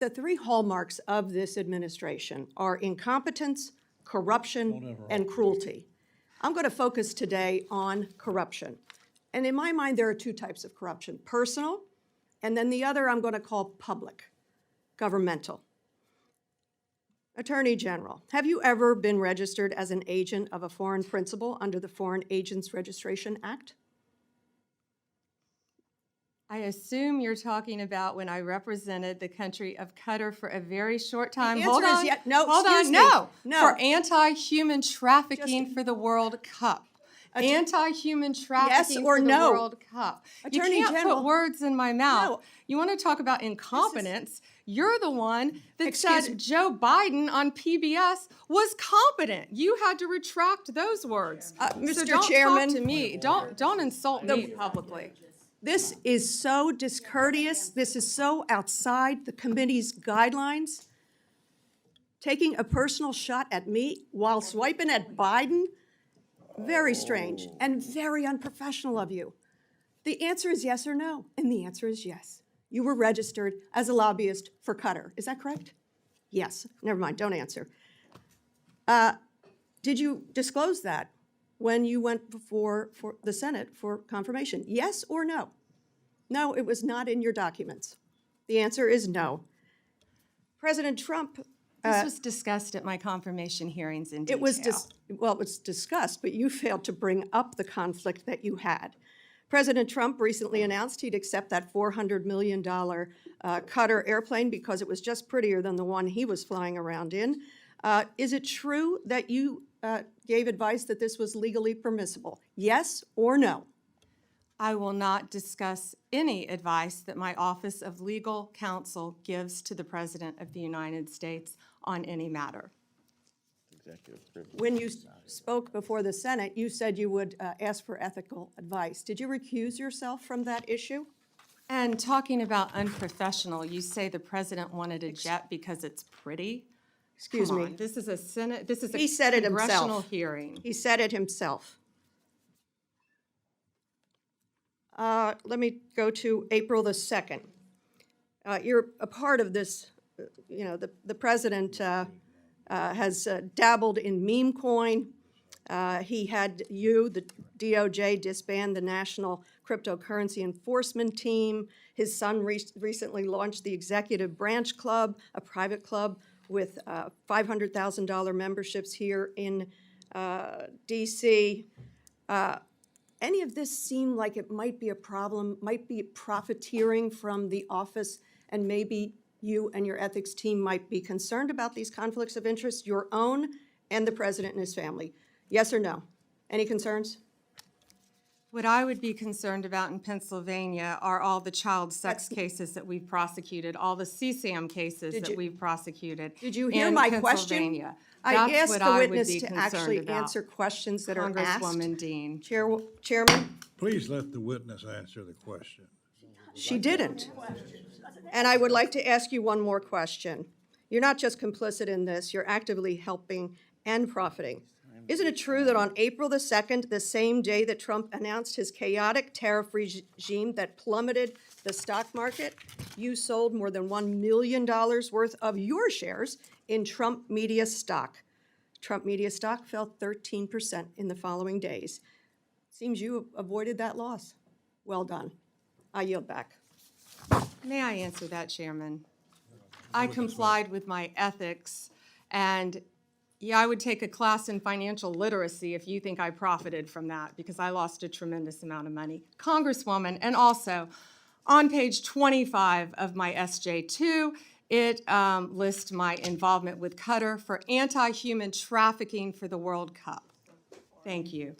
The three hallmarks of this administration are incompetence, corruption, and cruelty. I'm going to focus today on corruption. And in my mind, there are two types of corruption: personal, and then the other I'm going to call public, governmental. Attorney General, have you ever been registered as an agent of a foreign principal under the Foreign Agents Registration Act? I assume you're talking about when I represented the country of Qatar for a very short time. The answer is no, hold excuse on, me. no. No. For anti-human trafficking for the World Cup. Anti-human trafficking or for the no? World Cup. Attorney you can't General, put words in my mouth. No. You want to talk about incompetence? You're the one that Excuse said me. Joe Biden on PBS was competent. You had to retract those words. Mr. So don't Chairman, talk to me. Don't insult me publicly. this is so discourteous. This is so outside the committee's guidelines. Taking a personal shot at me while swiping at Biden, very strange and very unprofessional of you. The answer is yes or no, and the answer is yes. You were registered as a lobbyist for Qatar. Is that correct? Yes. Never mind, don't answer. Did you disclose that when you went before for the Senate for confirmation? Yes or no? No, it was not in your documents. The answer is no. President Trump, This was discussed at my confirmation hearings in detail. it was discussed, but you failed to bring up the conflict that you had. President Trump recently announced he'd accept that $400 million Qatar airplane because it was just prettier than the one he was flying around in. Is it true that you gave advice that this was legally permissible? Yes or no? I will not discuss any advice that my Office of Legal Counsel gives to the President of the United States on any matter. When you spoke before the Senate, you said you would ask for ethical advice. Did you recuse yourself from that issue? And talking about unprofessional, you say the President wanted a jet because it's pretty? Excuse Come me. on, this is a Senate, this is He a said it congressional himself. hearing. He said it himself. Let me go to April the 2nd. You're a part of this, the president has dabbled in meme coin. He had the DOJ, disband the National Cryptocurrency Enforcement Team. His son recently launched the Executive Branch Club, a private club with $500,000 memberships here in D.C. Any of this seem like it might be a problem, might be profiteering from the office, and maybe you and your ethics team might be concerned about these conflicts of interest, your own and the president and his family? Yes or no? Any concerns? What I would be concerned about in Pennsylvania are all the child sex cases that we've prosecuted, all the CSAM cases that we've prosecuted. Did you hear in my question? Pennsylvania. I That's asked what the I would witness be to concerned actually about. answer questions that are asked. Congresswoman Dean. Chairman, Please let the witness answer the question. she didn't. And I would like to ask you one more question. You're not just complicit in this, you're actively helping and profiting. Isn't it true that on April the 2nd, the same day that Trump announced his chaotic tariff regime that plummeted the stock market, you sold more than $1 million worth of your shares in Trump Media stock? Trump Media stock fell 13% in the following days. Seems you avoided that loss. Well done. I yield back. May I answer that, Chairman? I complied with my ethics, and yeah, I would take a class in financial literacy if you think I profited from that, because I lost a tremendous amount of money. Congresswoman, and also on page 25 of my SJ2, it lists my involvement with Qatar for anti-human trafficking for the World Cup. Thank you.